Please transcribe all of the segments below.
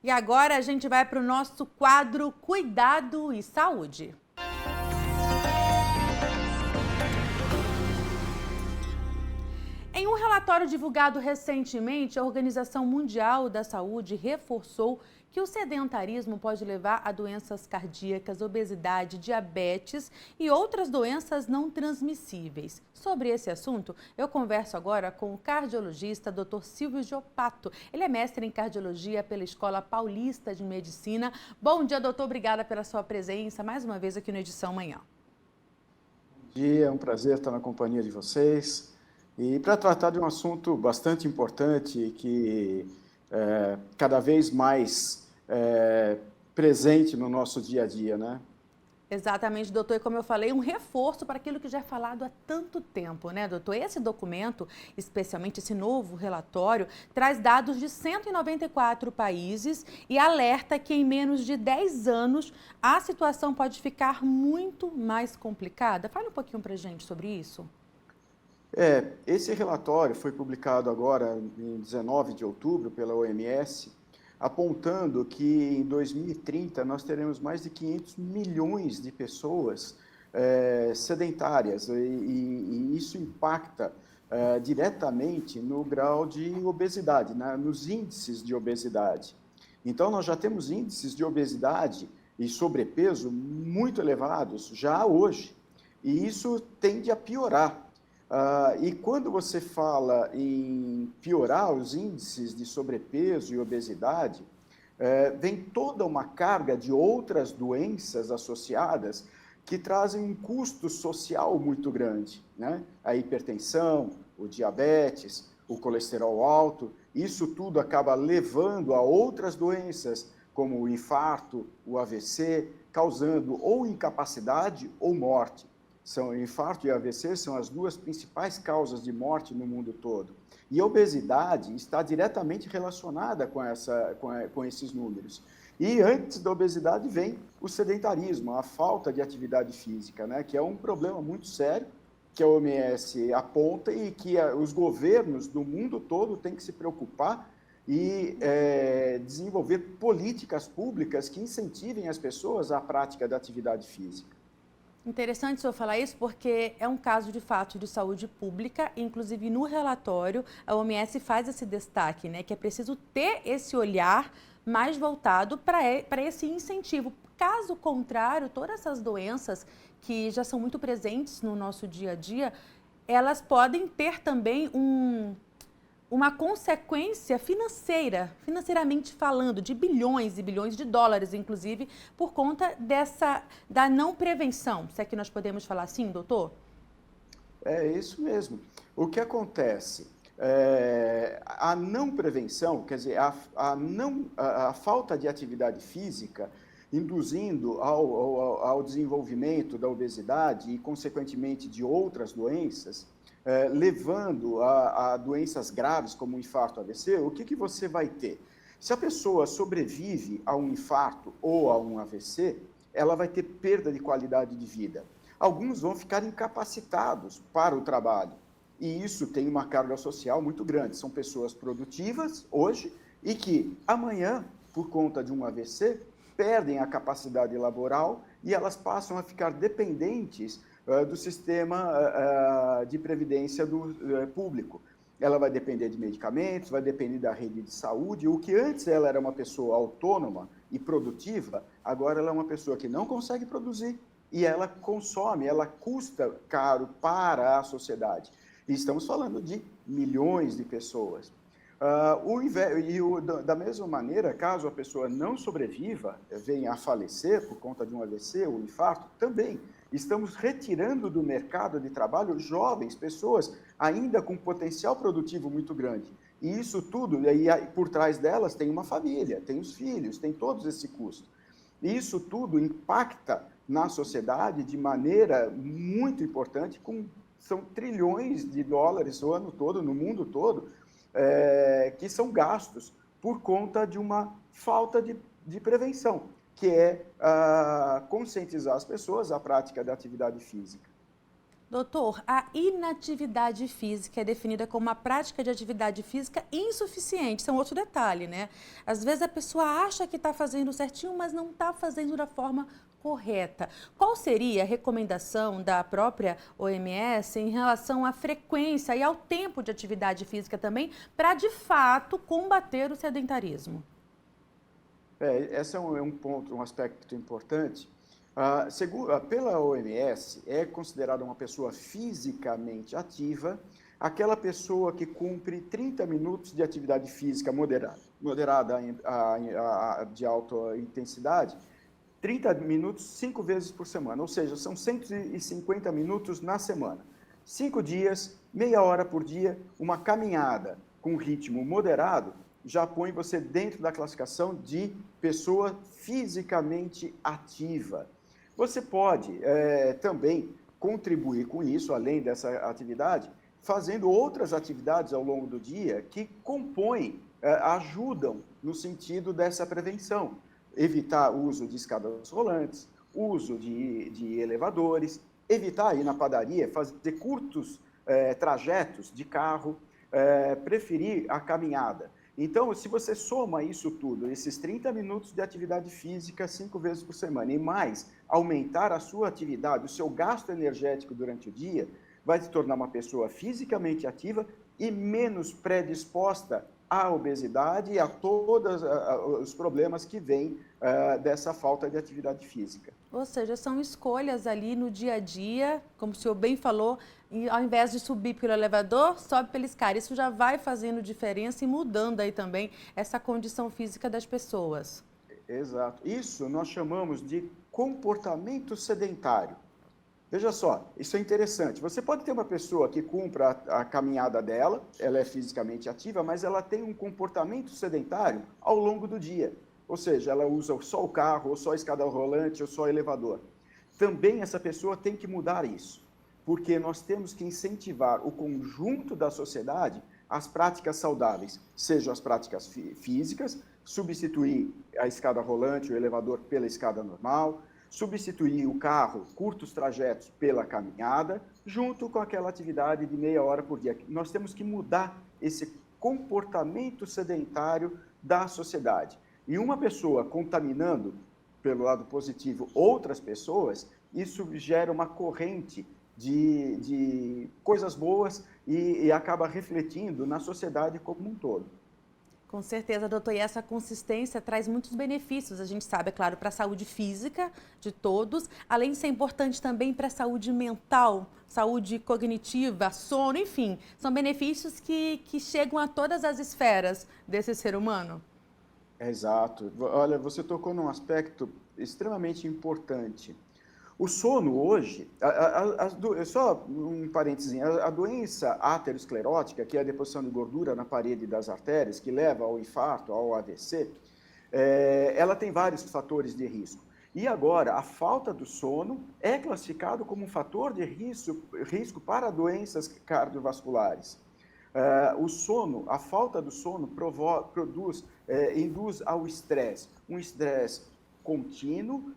E agora a gente vai para o nosso quadro Cuidado e Saúde. Em um relatório divulgado recentemente, a Organização Mundial da Saúde reforçou que o sedentarismo pode levar a doenças cardíacas, obesidade, diabetes e outras doenças não transmissíveis. Sobre esse assunto, eu converso agora com o cardiologista Dr. Silvio Giopato. Ele é mestre em cardiologia pela Escola Paulista de Medicina. Bom dia, doutor. Obrigada pela sua presença mais uma vez aqui no Edição Manhã. Bom dia, é um prazer estar na companhia de vocês. E para tratar de um assunto bastante importante que cada vez mais presente no nosso dia a dia, né? Exatamente, doutor. E como eu falei, um reforço para aquilo que já é falado há tanto tempo, né, doutor? Esse documento, especialmente esse novo relatório, traz dados de 194 países e alerta que em menos de 10 anos a situação pode ficar muito mais complicada. Fale um pouquinho para a gente sobre isso. Esse relatório foi publicado agora em 19 de outubro pela OMS, apontando que em 2030 nós teremos mais de 500 milhões de pessoas sedentárias e isso impacta diretamente no grau de obesidade, nos índices de obesidade. Então, nós já temos índices de obesidade e sobrepeso muito elevados já hoje, e isso tende a piorar. E quando você fala em piorar os índices de sobrepeso e obesidade, vem toda uma carga de outras doenças associadas que trazem um custo social muito grande, né? A hipertensão, o diabetes, o colesterol alto, isso tudo acaba levando a outras doenças, como o infarto, o AVC, causando ou incapacidade ou morte. Infarto e AVC são as duas principais causas de morte no mundo todo. E a obesidade está diretamente relacionada com esses números. E antes da obesidade vem o sedentarismo, a falta de atividade física, né, que é um problema muito sério, que a OMS aponta e que os governos do mundo todo têm que se preocupar e desenvolver políticas públicas que incentivem as pessoas à prática da atividade física. Interessante o senhor falar isso porque é um caso de fato de saúde pública, inclusive no relatório a OMS faz esse destaque, né, que é preciso ter esse olhar mais voltado para esse incentivo. Caso contrário, todas essas doenças que já são muito presentes no nosso dia a dia, elas podem ter também uma consequência financeira, financeiramente falando, de bilhões e bilhões de dólares, inclusive, por conta da não prevenção. Se é que nós podemos falar assim, doutor? É isso mesmo. O que acontece? A não prevenção, quer dizer, a falta de atividade física, induzindo ao desenvolvimento da obesidade e, consequentemente, de outras doenças, levando a doenças graves como o infarto AVC, o que você vai ter? Se a pessoa sobrevive a um infarto ou a um AVC, ela vai ter perda de qualidade de vida. Alguns vão ficar incapacitados para o trabalho, e isso tem uma carga social muito grande. São pessoas produtivas hoje e que amanhã, por conta de um AVC, perdem a capacidade laboral e elas passam a ficar dependentes do sistema de previdência público. Ela vai depender de medicamentos, vai depender da rede de saúde. O que antes ela era uma pessoa autônoma e produtiva, agora ela é uma pessoa que não consegue produzir e ela consome, ela custa caro para a sociedade. E estamos falando de milhões de pessoas. Da mesma maneira, caso a pessoa não sobreviva, venha a falecer por conta de um AVC ou infarto, também estamos retirando do mercado de trabalho jovens, pessoas ainda com potencial produtivo muito grande. E isso tudo, e por trás delas tem uma família, tem os filhos, tem todos esse custo. E isso tudo impacta na sociedade de maneira muito importante, são trilhões de dólares o ano todo, no mundo todo, que são gastos por conta de uma falta de prevenção, que é conscientizar as pessoas à prática da atividade física. Doutor, a inatividade física é definida como uma prática de atividade física insuficiente. Isso é um outro detalhe, né? Às vezes a pessoa acha que está fazendo certinho, mas não está fazendo da forma correta. Qual seria a recomendação da própria OMS em relação à frequência e ao tempo de atividade física também, para de fato combater o sedentarismo? Esse é um ponto, um aspecto importante. Pela OMS, é considerada uma pessoa fisicamente ativa aquela pessoa que cumpre 30 minutos de atividade física moderada de alta intensidade, 30 minutos 5 vezes por semana, ou seja, são 150 minutos na semana. 5 dias, meia hora por dia, uma caminhada com ritmo moderado, já põe você dentro da classificação de pessoa fisicamente ativa. Você pode também contribuir com isso, além dessa atividade, fazendo outras atividades ao longo do dia que compõem, ajudam no sentido dessa prevenção. Evitar o uso de escadas rolantes, uso de elevadores, evitar ir na padaria, fazer curtos trajetos de carro, preferir a caminhada. Então, se você soma isso tudo, esses 30 minutos de atividade física 5 vezes por semana, e mais aumentar a sua atividade, o seu gasto energético durante o dia, vai se tornar uma pessoa fisicamente ativa e menos predisposta à obesidade e a todos os problemas que vêm dessa falta de atividade física. Ou seja, são escolhas ali no dia a dia, como o senhor bem falou, e ao invés de subir pelo elevador, sobe pela escada. Isso já vai fazendo diferença e mudando aí também essa condição física das pessoas. Exato. Isso nós chamamos de comportamento sedentário. Veja só, isso é interessante. Você pode ter uma pessoa que cumpra a caminhada dela, ela é fisicamente ativa, mas ela tem um comportamento sedentário ao longo do dia. Ou seja, ela usa só o carro, ou só a escada rolante, ou só o elevador. Também essa pessoa tem que mudar isso, porque nós temos que incentivar o conjunto da sociedade às práticas saudáveis, sejam as práticas físicas, substituir a escada rolante, o elevador pela escada normal, substituir o carro, curtos trajetos, pela caminhada, junto com aquela atividade de meia hora por dia. Nós temos que mudar esse comportamento sedentário da sociedade. E uma pessoa contaminando, pelo lado positivo, outras pessoas, isso gera uma corrente de coisas boas e acaba refletindo na sociedade como um todo. Com certeza, doutor. E essa consistência traz muitos benefícios, a gente sabe, é claro, para a saúde física de todos, além de ser importante também para a saúde mental, saúde cognitiva, sono, enfim. São benefícios que chegam a todas as esferas desse ser humano. Exato. Olha, você tocou num aspecto extremamente importante. O sono hoje, só um parênteses, a doença aterosclerótica, que é a deposição de gordura na parede das artérias, que leva ao infarto, ao AVC, ela tem vários fatores de risco. E agora, a falta do sono é classificado como um fator de risco para doenças cardiovasculares. O sono, a falta do sono induz ao estresse, um estresse contínuo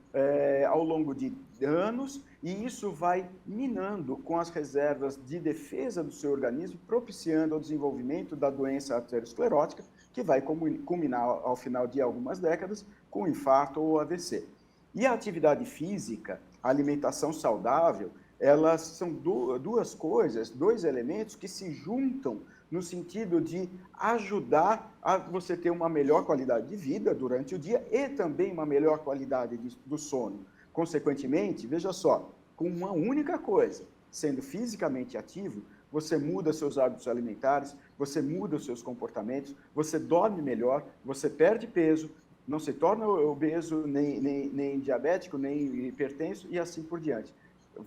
ao longo de anos, e isso vai minando com as reservas de defesa do seu organismo, propiciando o desenvolvimento da doença aterosclerótica, que vai culminar ao final de algumas décadas com infarto ou AVC. E a atividade física, a alimentação saudável, elas são duas coisas, dois elementos que se juntam no sentido de ajudar a você ter uma melhor qualidade de vida durante o dia e também uma melhor qualidade do sono. Consequentemente, veja só, com uma única coisa, sendo fisicamente ativo, você muda seus hábitos alimentares, você muda os seus comportamentos, você dorme melhor, você perde peso, não se torna obeso, nem diabético, nem hipertenso e assim por diante.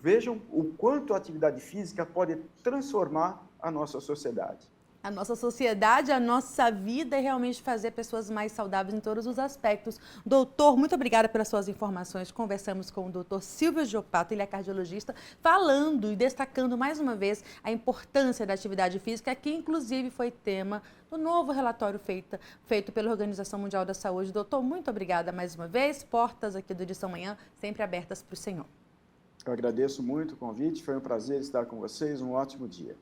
Vejam o quanto a atividade física pode transformar a nossa sociedade. A nossa sociedade, a nossa vida e realmente fazer pessoas mais saudáveis em todos os aspectos. Doutor, muito obrigada pelas suas informações. Conversamos com o doutor Silvio Giopato, ele é cardiologista, falando e destacando mais uma vez a importância da atividade física, que inclusive foi tema do novo relatório feito pela Organização Mundial da Saúde. Doutor, muito obrigada mais uma vez. Portas aqui do Edição Manhã sempre abertas para o senhor. Eu agradeço muito o convite, foi um prazer estar com vocês, um ótimo dia.